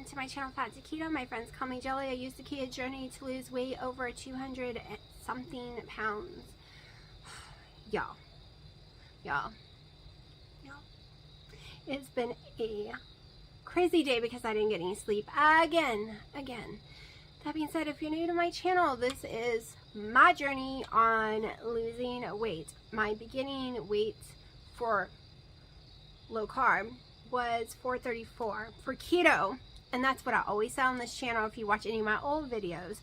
to my channel, Fat to Keto. My friends call me Jelly. I used the keto journey to lose weight over 200 something pounds. Y'all. It's been a crazy day because I didn't get any sleep again. That being said, if you're new to my channel, this is my journey on losing weight. My beginning weight for low carb was 434. For keto, and that's what I always say on this channel if you watch any of my old videos,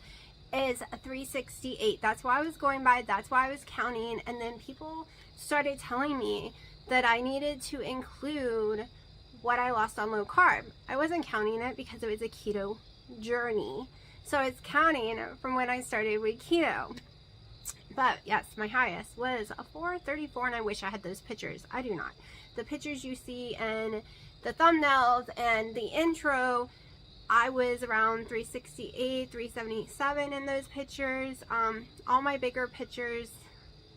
is 368. That's why I was going by, that's why I was counting, and then people started telling me that I needed to include what I lost on low carb. I wasn't counting it because it was a keto journey. So it's counting from when I started with keto. But yes, my highest was a 434, and I wish I had those pictures. I do not. The pictures you see and the thumbnails and the intro, I was around 368, 377 in those pictures. All my bigger pictures,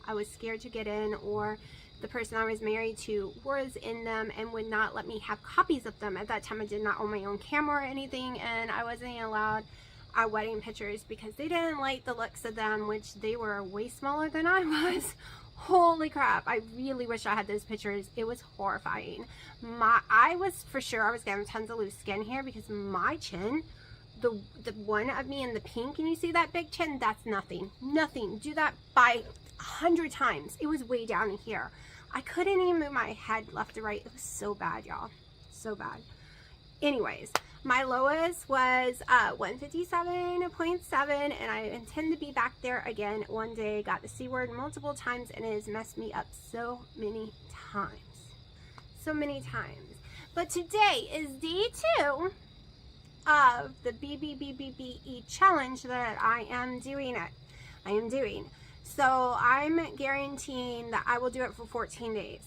I was scared to get in, or the person I was married to was in them and would not let me have copies of them. At that time, I did not own my own camera or anything, and I wasn't allowed our wedding pictures because they didn't like the looks of them, which they were way smaller than I was. Holy crap, I really wish I had those pictures. It was horrifying. I was getting tons of loose skin here because my chin, the one of me in the pink, and you see that big chin, that's nothing. Do that by 100 times. It was way down here. I couldn't even move my head left to right. It was so bad, y'all. So bad. Anyways, my lowest was 157.7, and I intend to be back there again one day. Got the C word multiple times, and it has messed me up so many times. But today is day 2 of the BBBE challenge that I am doing. So I'm guaranteeing that I will do it for 14 days.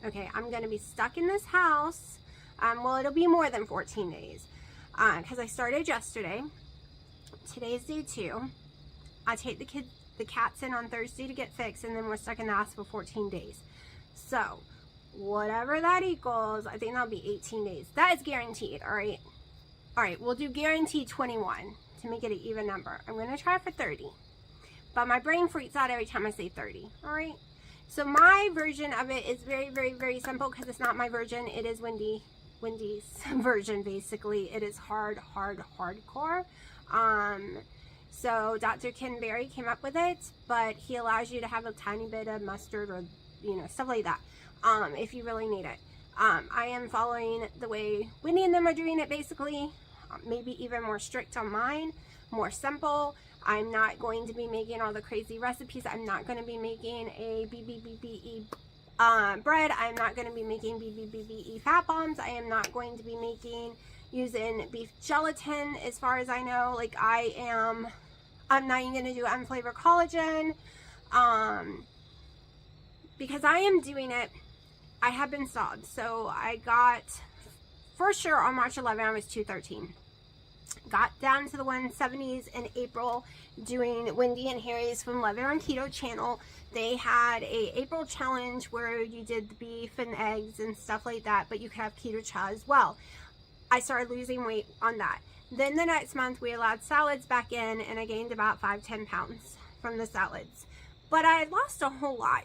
Okay, I'm going to be stuck in this house. Well, it'll be more than 14 days because I started yesterday. Today's day 2. I take the cats in on Thursday to get fixed, and then we're stuck in the house for 14 days. So whatever that equals, I think that'll be 18 days. That is guaranteed, all right? All right, we'll do guaranteed 21 to make it an even number. I'm going to try for 30. But my brain freaks out every time I say 30, all right? So my version of it is very, very, very simple because it's not my version. It is Wendy's version, basically. It is hardcore. So Dr. Ken Berry came up with it, but he allows you to have a tiny bit of mustard or, stuff like that, if you really need it. I am following the way Wendy and them are doing it, basically. Maybe even more strict on mine, more simple. I'm not going to be making all the crazy recipes. I'm not going to be making a BBBE bread. I'm not going to be making BBBE fat bombs. I am not going to be using beef gelatin, as far as I know. Like, I'm not even going to do unflavored collagen, because I am doing it. I have been stalled. So I got, for sure, on March 11, I was 213. Got down to the 170s in April doing Wendy and Harry's from Living on Keto channel. They had a April challenge where you did the beef and eggs and stuff like that, but you could have keto chow as well. I started losing weight on that. Then the next month we allowed salads back in, and I gained about 5-10 pounds from the salads. But I lost a whole lot,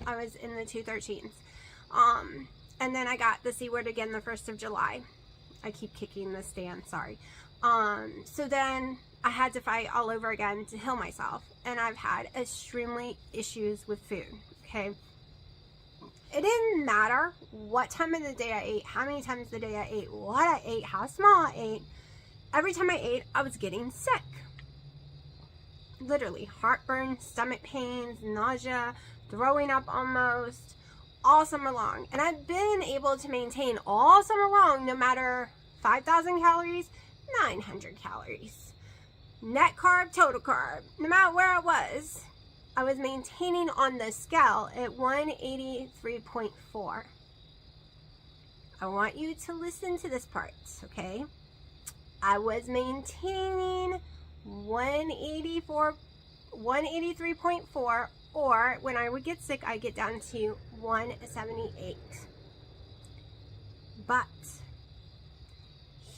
I was in the 213s. And then I got the C word again the 1st of July. I keep kicking the stand, sorry. So then I had to fight all over again to heal myself, and I've had extremely issues with food, okay? It didn't matter what time of the day I ate, how many times a day I ate, what I ate, how small I ate. Every time I ate, I was getting sick. Literally, heartburn, stomach pains, nausea, throwing up almost, all summer long. And I've been able to maintain all summer long, no matter 5,000 calories, 900 calories. Net carb, total carb. No matter where I was maintaining on the scale at 183.4. I want you to listen to this part, okay? I was maintaining 183.4, or when I would get sick, I get down to 178. But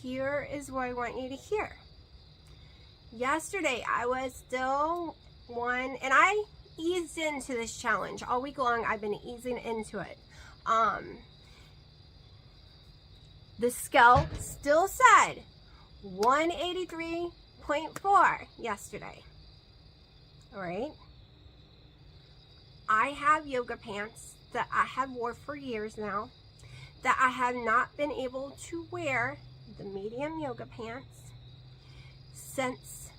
here is what I want you to hear. Yesterday, I was still one, and I eased into this challenge all week long. I've been easing into it. The scale still said 183.4 yesterday. All right. I have yoga pants that I have wore for years now, that I have not been able to wear the medium yoga pants since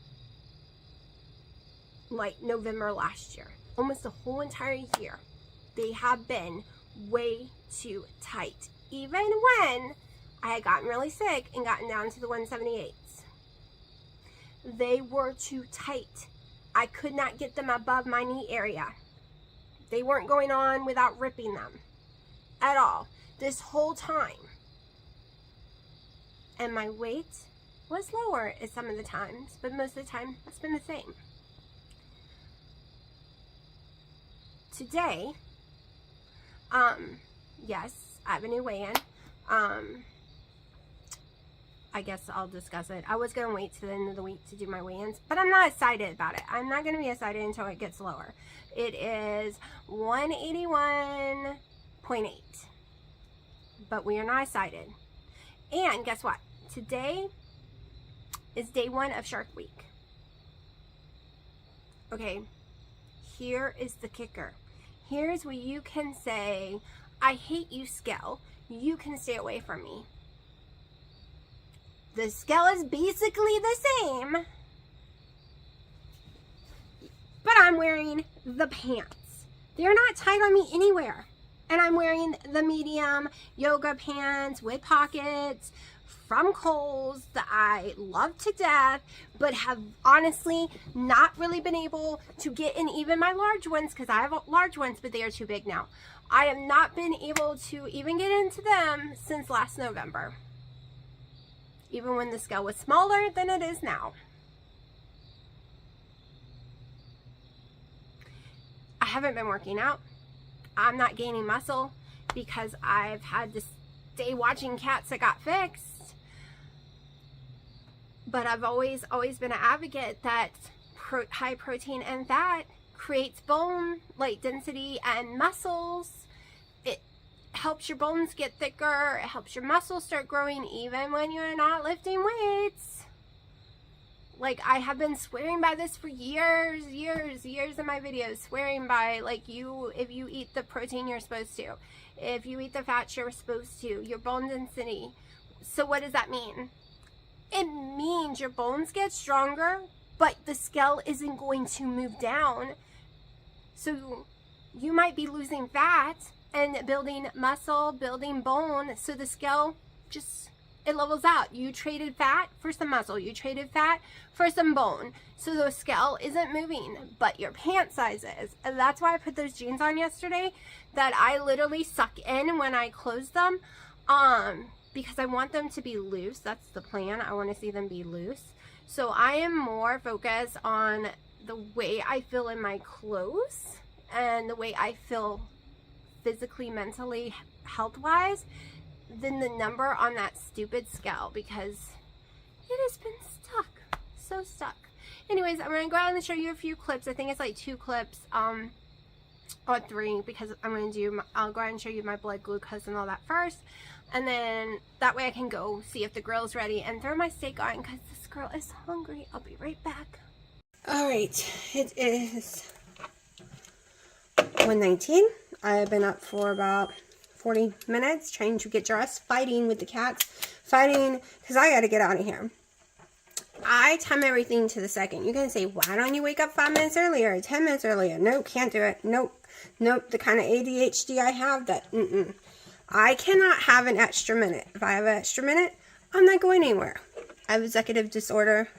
like November last year. Almost the whole entire year. They have been way too tight. Even when I had gotten really sick and gotten down to the 178s. They were too tight. I could not get them above my knee area. They weren't going on without ripping them at all this whole time. And my weight was lower at some of the times, but most of the time it's been the same. Today, yes, I have a new weigh-in. I guess I'll discuss it. I was going to wait to the end of the week to do my weigh-ins, but I'm not excited about it. I'm not going to be excited until it gets lower. It is 181.8, but we are not excited. And guess what? Today is day 1 of Shark Week. Okay, here is the kicker. Here's where you can say, I hate you, scale. You can stay away from me. The scale is basically the same, but I'm wearing the pants. They're not tight on me anywhere. And I'm wearing the medium yoga pants with pockets from Kohl's that I love to death, but have honestly not really been able to get in even my large ones, because I have large ones, but they are too big now. I have not been able to even get into them since last November. Even when the scale was smaller than it is now. I haven't been working out. I'm not gaining muscle because I've had to stay watching cats that got fixed. But I've always been an advocate that high protein and fat creates bone like density and muscles. It helps your bones get thicker. It helps your muscles start growing even when you're not lifting weights. Like, I have been swearing by this for years in my videos, swearing by, like, if you eat the protein you're supposed to, if you eat the fats you're supposed to, your bone density. So what does that mean? It means your bones get stronger, but the scale isn't going to move down. So you might be losing fat and building muscle, building bone, so the scale just, it levels out. You traded fat for some muscle. You traded fat for some bone. So the scale isn't moving, but your pant size is. And that's why I put those jeans on yesterday that I literally suck in when I close them, because I want them to be loose. That's the plan. I want to see them be loose. So I am more focused on the way I feel in my clothes and the way I feel physically, mentally, health-wise, than the number on that stupid scale, because it has been stuck, so stuck. Anyways, I'm gonna go ahead and show you a few clips. I think it's like 2 clips, or 3, because I'll go ahead and show you my blood glucose and all that first, and then that way I can go see if the grill's ready and throw my steak on, because this girl is hungry. I'll be right back. All right, it is 1:19. I've been up for about 40 minutes trying to get dressed, fighting with the cats, fighting because I got to get out of here. I time everything to the second. You can say, why don't you wake up 5 minutes earlier, 10 minutes earlier? Nope, can't do it. Nope. The kind of ADHD I have, that I cannot have an extra minute. If I have an extra minute, I'm not going anywhere. I have executive disorder,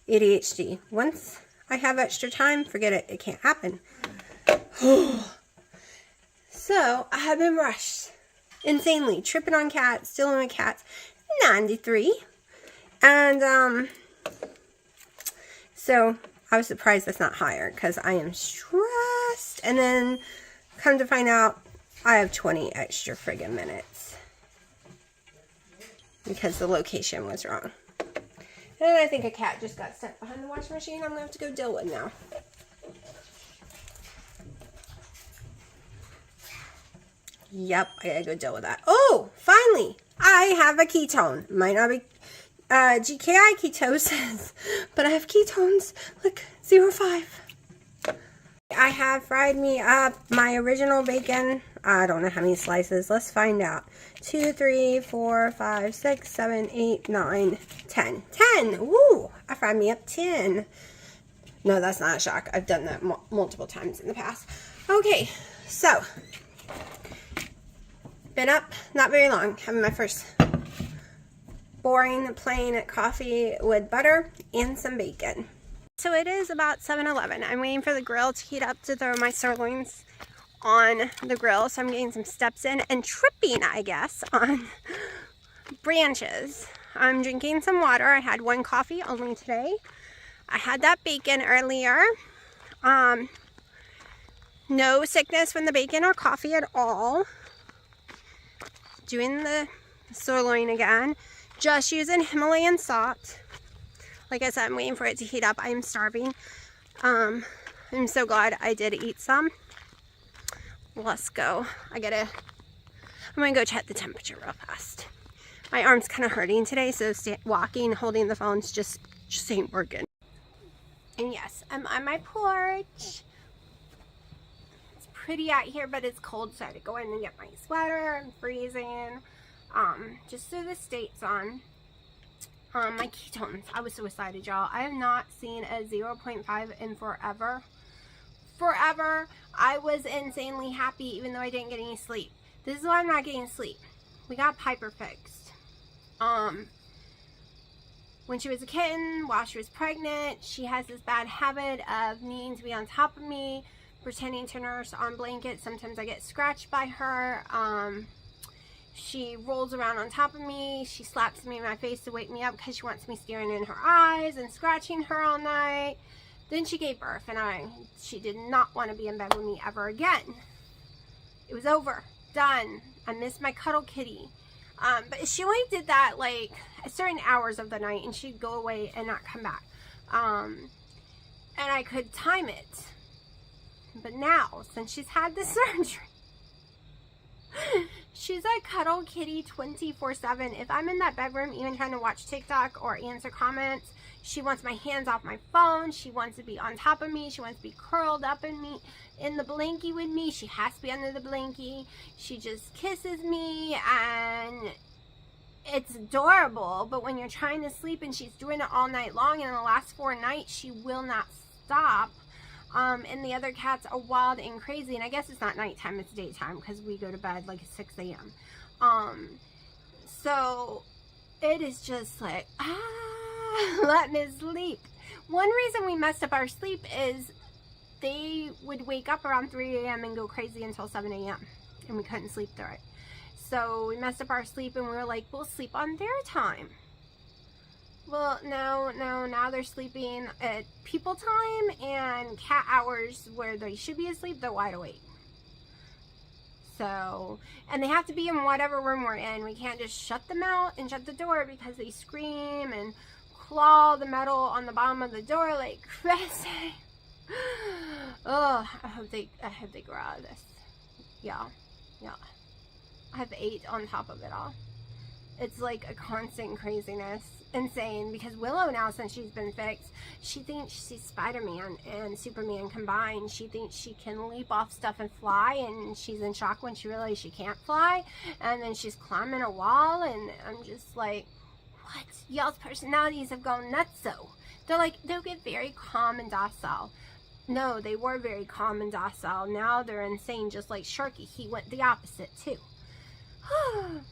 ADHD. Once I have extra time, forget it. It can't happen. So, I have been rushed insanely, tripping on cats, dealing with cats, 93. And, so I was surprised that's not higher, because I am stressed. And then, come to find out, I have 20 extra friggin' minutes. because the location was wrong. And I think a cat just got stuck behind the washing machine. I'm going to have to go deal with now. Yep, I gotta go deal with that. Oh, finally, I have a ketone. Might not be GKI ketosis, but I have ketones. Look, 0.5. I have fried me up my original bacon. I don't know how many slices. Let's find out. 2, 3, 4, 5, 6, 7, 8, 9, 10. 10! Woo! I fried me up 10. No, that's not a shock. I've done that multiple times in the past. Okay, so been up not very long. Having my first boring plain coffee with butter and some bacon. So it is about 7-11. I'm waiting for the grill to heat up to throw my sirloins on the grill. So I'm getting some steps in and tripping, I guess, on branches. I'm drinking some water. I had one coffee only today. I had that bacon earlier. No sickness from the bacon or coffee at all. Doing the sirloin again. Just using Himalayan salt. Like I said, I'm waiting for it to heat up. I'm starving. I'm so glad I did eat some. Let's go. I'm gonna go check the temperature real fast. My arm's kind of hurting today, so walking, holding the phones just ain't working. And yes, I'm on my porch. It's pretty out here, but it's cold, so I had to go in and get my sweater. I'm freezing. Just threw the States on. My ketones. I was so excited, y'all. I have not seen a 0.5 in forever. Forever. I was insanely happy even though I didn't get any sleep. This is why I'm not getting sleep. We got Piper fixed. When she was a kitten, while she was pregnant, she has this bad habit of needing to be on top of me, pretending to nurse on blankets. Sometimes I get scratched by her. She rolls around on top of me. She slaps me in my face to wake me up because she wants me staring in her eyes and scratching her all night. Then she gave birth, and she did not want to be in bed with me ever again. It was over. Done. I miss my cuddle kitty. But she only did that like at certain hours of the night, and she'd go away and not come back. And I could time it. But now, since she's had the surgery, she's a cuddle kitty 24/7. If I'm in that bedroom even trying to watch TikTok or answer comments, she wants my hands off my phone. She wants to be on top of me. She wants to be curled up in the blankie with me. She has to be under the blankie. She just kisses me, and it's adorable. But when you're trying to sleep and she's doing it all night long, and in the last 4 nights she will not stop. And the other cats are wild and crazy. And I guess it's not nighttime, it's daytime, because we go to bed like at 6 a.m. So it is just like, let me sleep. One reason we messed up our sleep is they would wake up around 3 a.m. and go crazy until 7 a.m. and we couldn't sleep through it. So we messed up our sleep, and we were like, we'll sleep on their time. Well, no, now they're sleeping at people time and cat hours where they should be asleep, they're wide awake. So, and they have to be in whatever room we're in. We can't just shut them out and shut the door because they scream and claw the metal on the bottom of the door like crazy. Oh, I hope they grow out of this. Yeah. I have 8 on top of it all. It's like a constant craziness. Insane, because Willow now, since she's been fixed, she thinks she's Spider-Man and Superman combined. She thinks she can leap off stuff and fly, and she's in shock when she realizes she can't fly, and then she's climbing a wall, and I'm just like, what? Y'all's personalities have gone nuts. So they'll get very calm and docile. No, they were very calm and docile. Now they're insane, just like Sharky. He went the opposite too.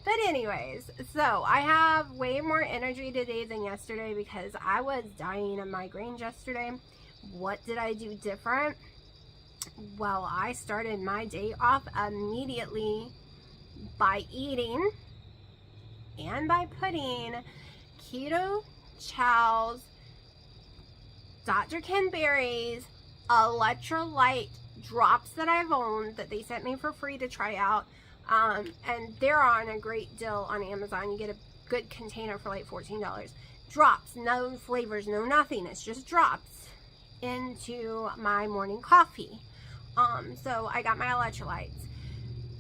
But anyways, so I have way more energy today than yesterday because I was dying of migraines yesterday. What did I do different? Well, I started my day off immediately by eating and by putting Keto Chow's Dr. Ken Berry's electrolyte drops that I've owned that they sent me for free to try out. And they're on a great deal on Amazon. You get a good container for like $14. Drops, no flavors, no nothing. It's just drops into my morning coffee. So I got my electrolytes.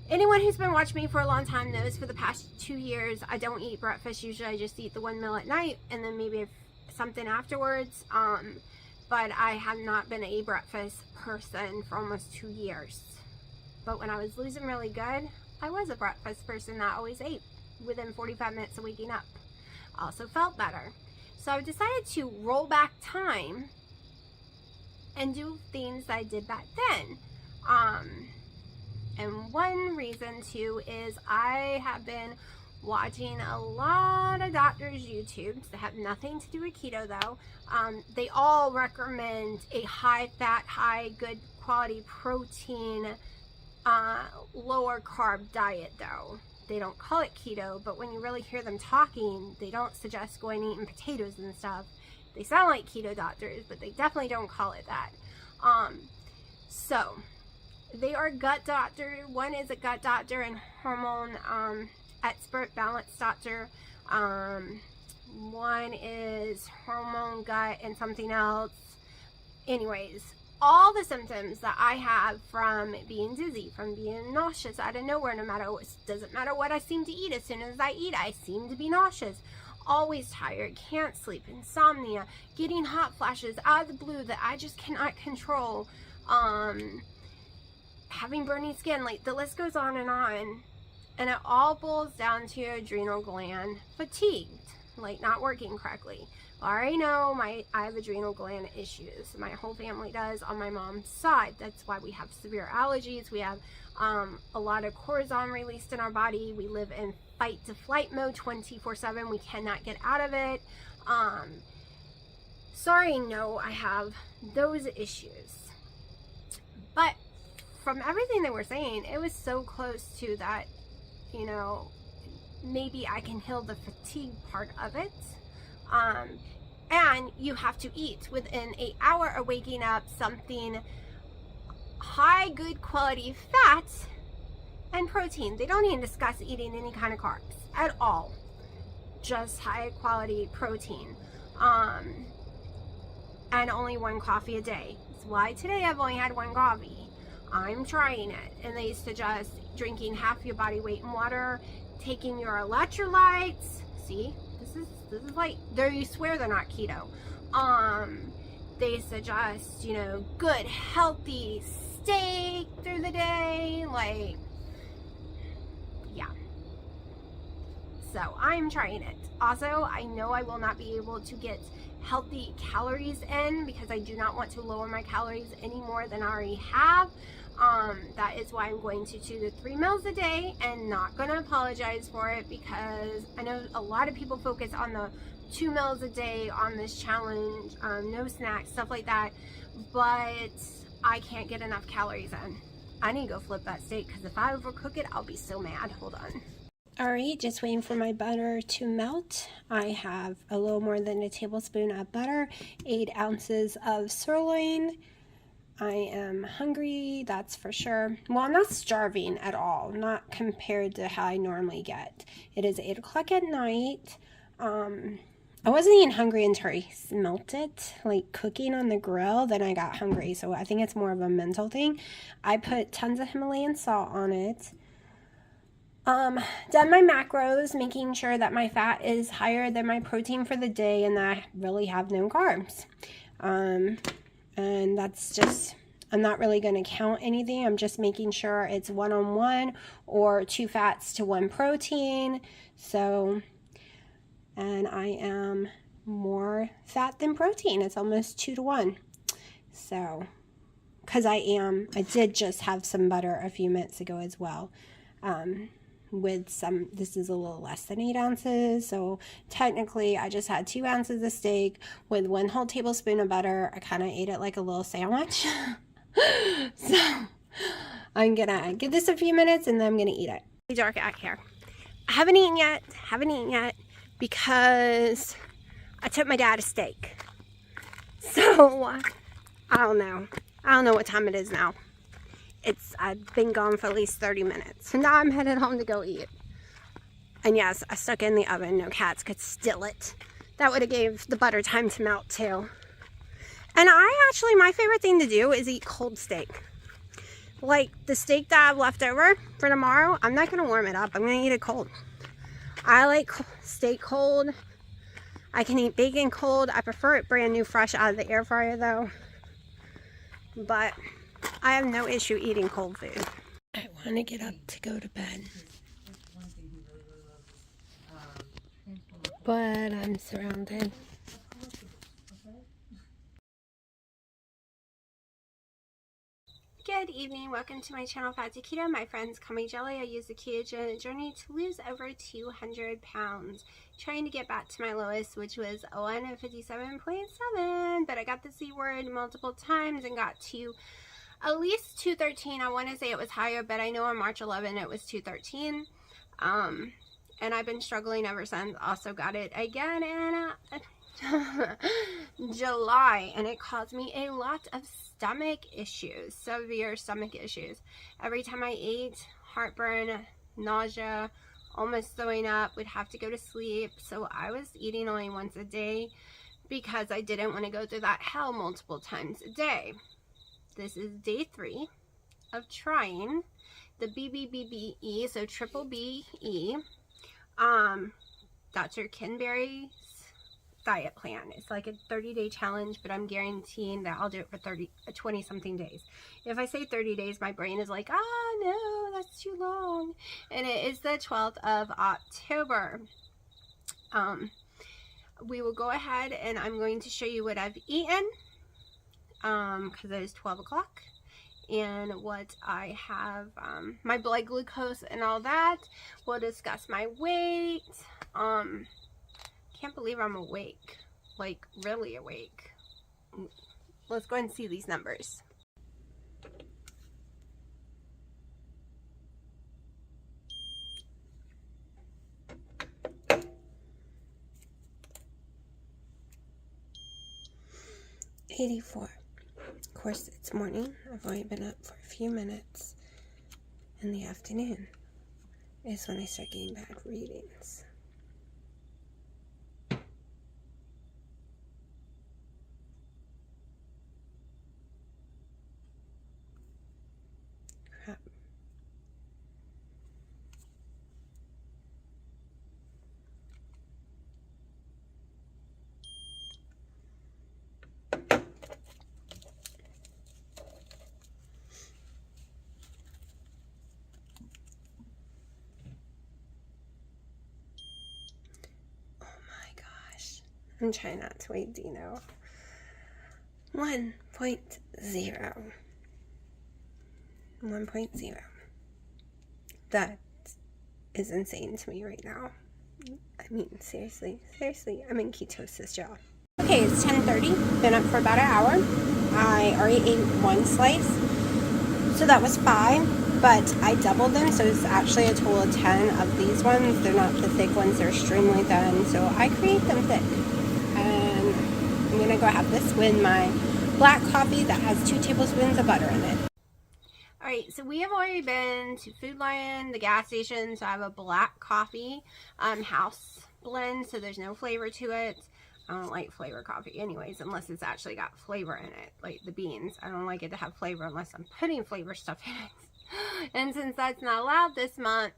Anyone who's been watching me for a long time knows for the past 2 years, I don't eat breakfast. Usually I just eat the 1 meal at night and then maybe something afterwards. But I have not been a breakfast person for almost 2 years. But when I was losing really good, I was a breakfast person that always ate within 45 minutes of waking up. I also felt better. So I decided to roll back time and do things I did back then. And one reason too is I have been watching a lot of doctors' YouTubes that have nothing to do with keto though. They all recommend a high fat, high good quality protein, lower carb diet though. They don't call it keto, but when you really hear them talking, they don't suggest going and eating potatoes and stuff. They sound like keto doctors, but they definitely don't call it that. So they are gut doctor. One is a gut doctor and hormone expert, balance doctor. One is hormone, gut, and something else. Anyways, all the symptoms that I have from being dizzy, from being nauseous out of nowhere, no matter what, doesn't matter what I seem to eat, as soon as I eat, I seem to be nauseous. Always tired, can't sleep, insomnia, getting hot flashes out of the blue that I just cannot control, having burning skin, like the list goes on. And it all boils down to adrenal gland fatigued, like not working correctly. I already know I have adrenal gland issues. My whole family does on my mom's side. That's why we have severe allergies. We have a lot of cortisol released in our body. We live in fight to flight mode 24/7. We cannot get out of it. Sorry, no, I have those issues. But from everything they were saying, it was so close to that, you know, maybe I can heal the fatigue part of it. And you have to eat within an hour of waking up something high, good quality fat and protein. They don't even discuss eating any kind of carbs at all. Just high quality protein. And only 1 coffee a day. That's why today I've only had 1 coffee. I'm trying it. And they suggest drinking half your body weight in water, taking your electrolytes. See? This is like, you swear they're not keto. They suggest, you know, good, healthy steak through the day. Like, yeah. So I'm trying it. Also, I know I will not be able to get healthy calories in because I do not want to lower my calories any more than I already have. That is why I'm going to 2 to 3 meals a day and not going to apologize for it, because I know a lot of people focus on the 2 meals a day on this challenge, no snacks, stuff like that, but I can't get enough calories in. I need to go flip that steak because if I overcook it, I'll be so mad. Hold on. Alright, just waiting for my butter to melt. I have a little more than a tablespoon of butter, 8 ounces of sirloin. I am hungry, that's for sure. Well, I'm not starving at all, not compared to how I normally get. It is 8 o'clock at night. I wasn't even hungry until I smelt it, like cooking on the grill, then I got hungry. So I think it's more of a mental thing. I put tons of Himalayan salt on it. Done my macros, making sure that my fat is higher than my protein for the day and that I really have no carbs. And that's just, I'm not really going to count anything. I'm just making sure it's 1-on-1 or 2 fats to 1 protein. So, and I am more fat than protein. It's almost 2 to 1. So, because I did just have some butter a few minutes ago as well. With some, this is a little less than 8 ounces, so technically I just had 2 ounces of steak with 1 whole tablespoon of butter. I kind of ate it like a little sandwich. So I'm gonna give this a few minutes and then I'm gonna eat it. It's dark out here. I haven't eaten yet because I took my dad a steak. So I don't know what time it is now. I've been gone for at least 30 minutes. So now I'm headed home to go eat. And yes, I stuck it in the oven. No cats could steal it. That would have gave the butter time to melt too. And my favorite thing to do is eat cold steak. Like the steak that I have left over for tomorrow, I'm not going to warm it up. I'm going to eat it cold. I like steak cold. I can eat bacon cold. I prefer it brand new, fresh out of the air fryer though. But I have no issue eating cold food. I want to get up to go to bed. But I'm surrounded. Good evening, welcome to my channel, Fat to Keto. My friends call me Jelly. I use the ketogenic journey to lose over 200 pounds. Trying to get back to my lowest, which was 157.7, but I got the C word multiple times and got to at least 213. I want to say it was higher, but I know on March 11 it was 213. And I've been struggling ever since. Also got it again in July, and it caused me a lot of stomach issues, severe stomach issues. Every time I ate, heartburn, nausea, almost throwing up, would have to go to sleep. So I was eating only once a day because I didn't want to go through that hell multiple times a day. This is day 3 of trying the BBBE, so triple BE. Dr. Kenberry's diet plan. It's like a 30-day challenge, but I'm guaranteeing that I'll do it for 20 something days. If I say 30 days, my brain is like, no, that's too long. And it is the 12th of October. We will go ahead and I'm going to show you what I've eaten, because it is 12 o'clock. And what I have, my blood glucose and all that. We'll discuss my weight. Can't believe I'm awake, like really awake. Let's go ahead and see these numbers. $84. Of course, it's morning. I've only been up for a few minutes. In the afternoon is when I start getting bad readings. Crap. I'm trying not to wait, Dino. 1.0. 1.0. That is insane to me right now. I mean, seriously, I'm in ketosis, y'all. Okay, it's 10:30. Been up for about an hour. I already ate one slice, so that was 5, but I doubled them, so it's actually a total of 10 of these ones. They're not the thick ones, they're extremely thin, so I create them thick. And I'm gonna go have this with my black coffee that has 2 tablespoons of butter in it. Alright, so we have already been to Food Lion, the gas station, so I have a black coffee, house blend, so there's no flavor to it. I don't like flavor coffee anyways, unless it's actually got flavor in it, like the beans. I don't like it to have flavor unless I'm putting flavor stuff in it. And since that's not allowed this month,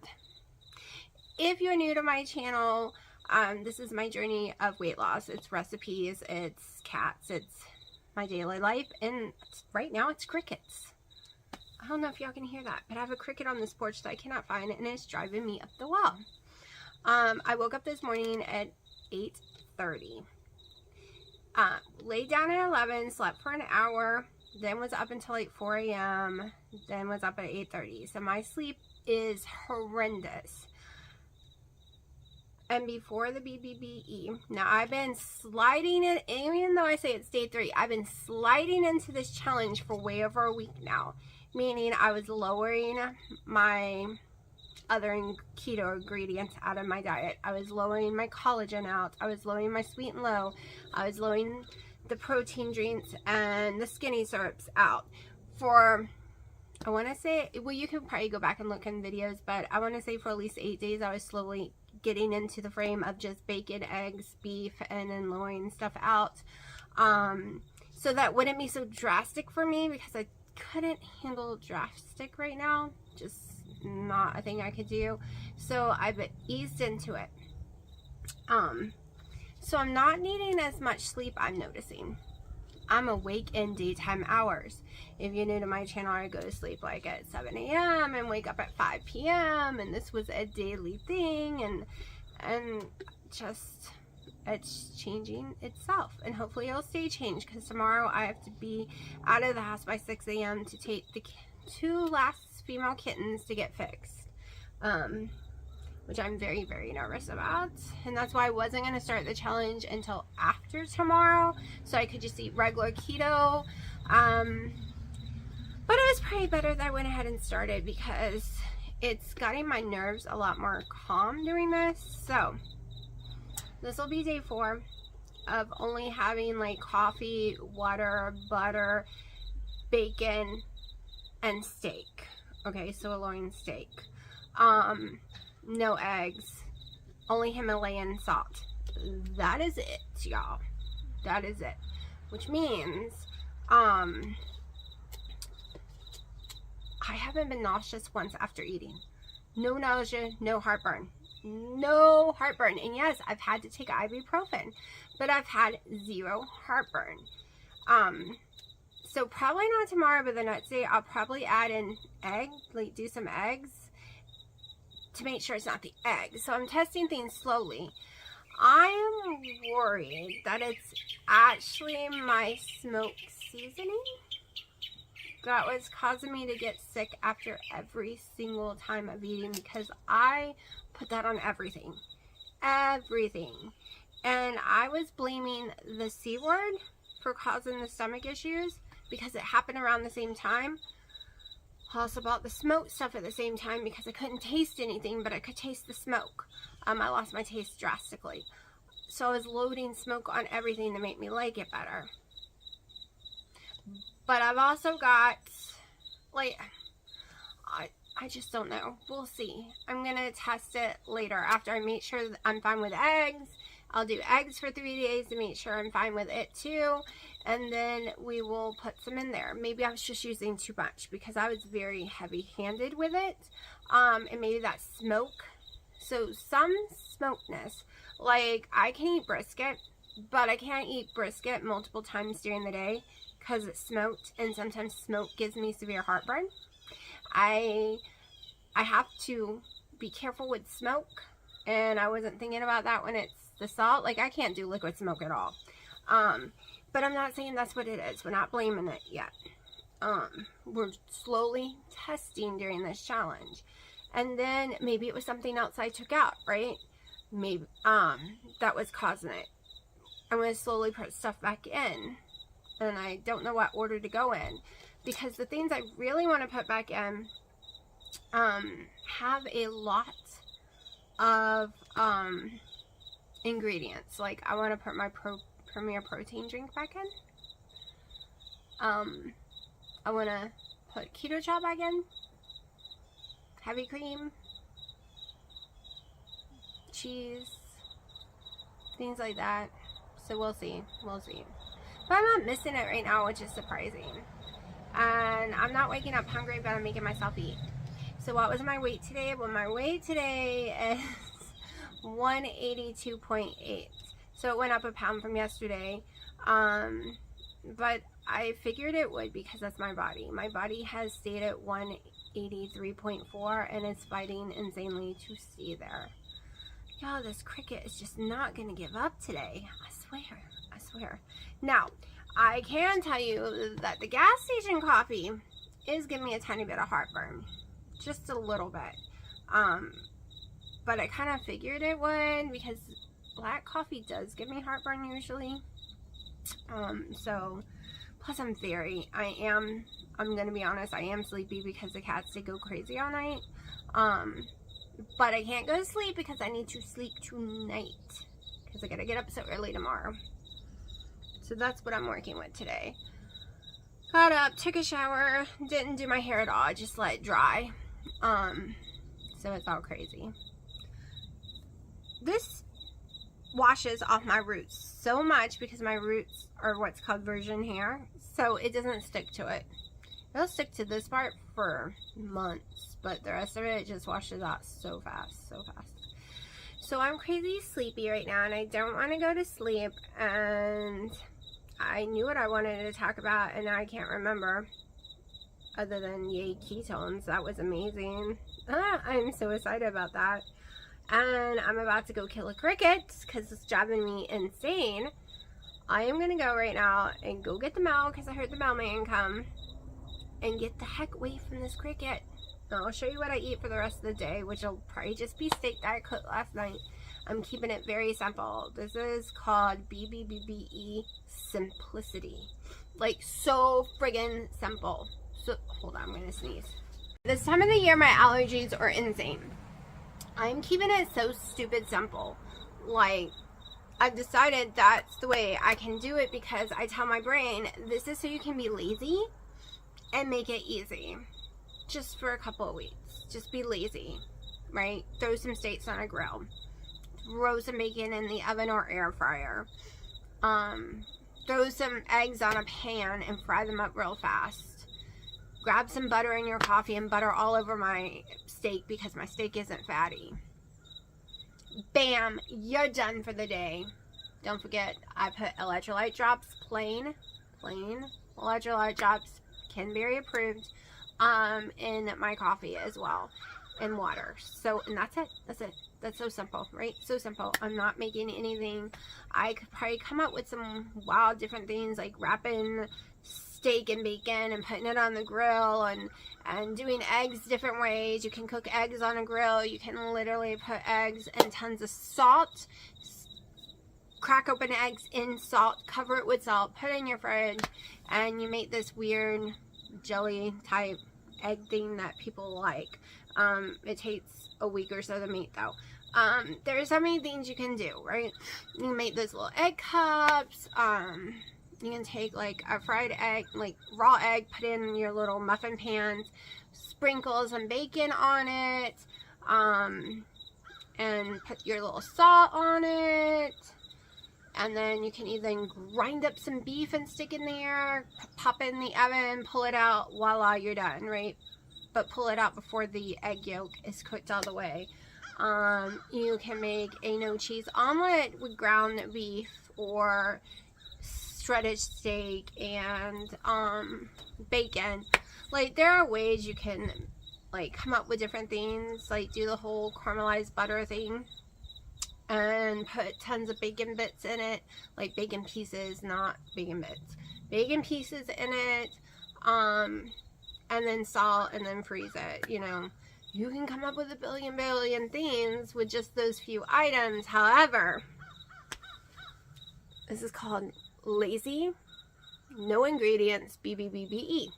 if you're new to my channel, this is my journey of weight loss. It's recipes, it's cats, it's my daily life, and right now it's crickets. I don't know if y'all can hear that, but I have a cricket on this porch that I cannot find, and it's driving me up the wall. I woke up this morning at 8:30. Laid down at 11, slept for an hour, then was up until like 4 a.m., then was up at 8:30. So my sleep is horrendous. And before the BBBE, now I've been sliding it, even though I say it's day 3, I've been sliding into this challenge for way over a week now. Meaning I was lowering my other keto ingredients out of my diet. I was lowering my collagen out. I was lowering my sweet and low. I was lowering the protein drinks and the skinny syrups out for, I want to say, well, you can probably go back and look in videos, but I want to say for at least 8 days I was slowly getting into the frame of just bacon, eggs, beef, and then lowering stuff out. So that wouldn't be so drastic for me, because I couldn't handle drastic right now. Just not a thing I could do. So I've eased into it. So I'm not needing as much sleep, I'm noticing. I'm awake in daytime hours. If you're new to my channel, I go to sleep like at 7 a.m. and wake up at 5 p.m. and this was a daily thing, and just it's changing itself, and hopefully it'll stay changed, because tomorrow I have to be out of the house by 6 a.m. to take the 2 last female kittens to get fixed, which I'm very, very nervous about. And that's why I wasn't going to start the challenge until after tomorrow, so I could just eat regular keto. But it was probably better that I went ahead and started, because it's getting my nerves a lot more calm doing this. So this will be day 4 of only having like coffee, water, butter, bacon, and steak. Okay, so a loin steak. No eggs, only Himalayan salt. That is it, y'all. That is it. Which means, I haven't been nauseous once after eating. No nausea, no heartburn. No heartburn. And yes, I've had to take ibuprofen, but I've had 0 heartburn. So probably not tomorrow, but the next day I'll probably add an egg, like do some eggs, to make sure it's not the egg. So I'm testing things slowly. I am worried that it's actually my smoke seasoning that was causing me to get sick after every single time of eating, because I put that on everything. Everything. And I was blaming the C word for causing the stomach issues, because it happened around the same time. I also bought the smoke stuff at the same time, because I couldn't taste anything, but I could taste the smoke. I lost my taste drastically. So I was loading smoke on everything to make me like it better. But I've also got, like, I just don't know. We'll see. I'm going to test it later after I make sure that I'm fine with eggs. I'll do eggs for 3 days to make sure I'm fine with it too. And then we will put some in there. Maybe I was just using too much, because I was very heavy-handed with it. And maybe that smoke. So some smokeness. Like, I can eat brisket, but I can't eat brisket multiple times during the day, because it's smoked, and sometimes smoke gives me severe heartburn. I have to be careful with smoke, and I wasn't thinking about that when it's the salt. Like, I can't do liquid smoke at all. But I'm not saying that's what it is. We're not blaming it yet. We're slowly testing during this challenge. And then maybe it was something else I took out, right? Maybe that was causing it. I'm going to slowly put stuff back in. And I don't know what order to go in, because the things I really want to put back in have a lot of ingredients. Like, I want to put my Premier protein drink back in. I want to put keto chow back in, heavy cream, cheese, things like that. So we'll see. But I'm not missing it right now, which is surprising. And I'm not waking up hungry, but I'm making myself eat. So what was my weight today? Well, my weight today is 182.8. So it went up a pound from yesterday. But I figured it would, because that's my body. My body has stayed at 183.4 and is fighting insanely to stay there. Y'all, this cricket is just not going to give up today. I swear. Now, I can tell you that the gas station coffee is giving me a tiny bit of heartburn. Just a little bit. But I kind of figured it would, because black coffee does give me heartburn usually. So, plus I'm gonna be honest, I am sleepy because the cats, they go crazy all night. But I can't go to sleep because I need to sleep tonight, because I gotta get up so early tomorrow. So that's what I'm working with today. Got up, took a shower, didn't do my hair at all, I just let it dry. So it's all crazy. this washes off my roots so much because my roots are what's called virgin hair, so it doesn't stick to it. It'll stick to this part for months, but the rest of it just washes out so fast, so fast. So I'm crazy sleepy right now, and I don't want to go to sleep, and I knew what I wanted to talk about, and now I can't remember, other than yay ketones. That was amazing. I'm so excited about that. And I'm about to go kill a cricket because it's driving me insane. I am going to go right now and go get the mail because I heard the mailman come, and get the heck away from this cricket. I'll show you what I eat for the rest of the day, which will probably just be steak that I cooked last night. I'm keeping it very simple. This is called BBBE Simplicity. Like, so friggin' simple. So, hold on, I'm gonna sneeze. This time of the year, my allergies are insane. I'm keeping it so stupid simple. Like, I've decided that's the way I can do it because I tell my brain, this is so you can be lazy and make it easy. Just for a couple of weeks. Just be lazy, right? Throw some steaks on a grill. Throw some bacon in the oven or air fryer. Throw some eggs on a pan and fry them up real fast. Grab some butter in your coffee and butter all over my steak because my steak isn't fatty. Bam! You're done for the day. Don't forget, I put electrolyte drops, plain electrolyte drops, Canberry approved, in my coffee as well, and water. So, and that's it. That's so simple, right? So simple. I'm not making anything. I could probably come up with some wild different things, like wrapping steak and bacon and putting it on the grill, and doing eggs different ways. You can cook eggs on a grill. You can literally put eggs and tons of salt, crack open eggs in salt, cover it with salt, put it in your fridge, and you make this weird jelly type egg thing that people like. It takes a week or so to make though. There's so many things you can do, right? You can make those little egg cups. You can take like a fried egg, like raw egg, put it in your little muffin pans, sprinkle some bacon on it, and put your little salt on it. And then you can even grind up some beef and stick in there, pop it in the oven, pull it out, voila, you're done, right? But pull it out before the egg yolk is cooked all the way. You can make a no cheese omelet with ground beef or shredded steak and bacon. Like, there are ways you can like come up with different things, like do the whole caramelized butter thing and put tons of bacon bits in it, like bacon pieces, not bacon bits, bacon pieces in it, and then salt, and then freeze it. You know, you can come up with a billion things with just those few items. However, this is called lazy, no ingredients, BBBE.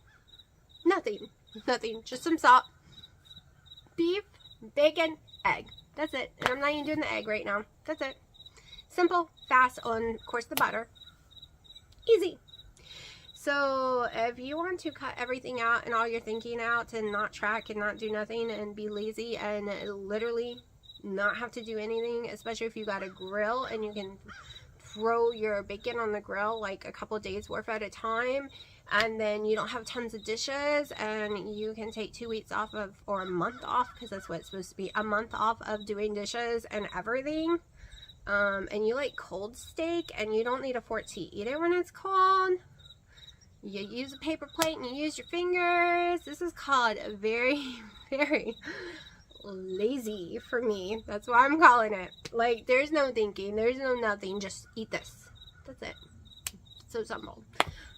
Nothing, just some salt, beef, bacon, egg. That's it. And I'm not even doing the egg right now. That's it. Simple, fast, on, of course, the butter. Easy. So if you want to cut everything out and all your thinking out and not track and not do nothing and be lazy and literally not have to do anything, especially if you got a grill and you can throw your bacon on the grill like a couple days worth at a time, and then you don't have tons of dishes, and you can take 2 weeks off of, or a month off, because that's what it's supposed to be, a month off of doing dishes and everything, and you like cold steak and you don't need a fork to eat it when it's cold. You use a paper plate and you use your fingers. This is called very lazy for me. That's why I'm calling it. Like, there's no thinking, there's no nothing, just eat this. That's it. So simple.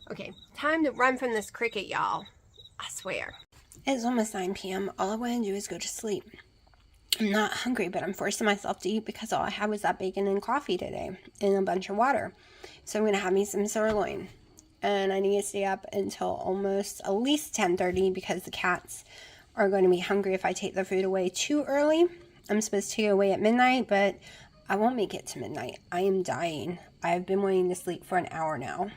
Okay, time to run from this cricket, y'all. I swear. It's almost 9 p.m. All I want to do is go to sleep. I'm not hungry, but I'm forcing myself to eat because all I had was that bacon and coffee today and a bunch of water. So I'm going to have me some sirloin. And I need to stay up until almost at least 10:30 because the cats are going to be hungry if I take their food away too early. I'm supposed to go away at midnight, but I won't make it to midnight. I am dying. I've been wanting to sleep for an hour now.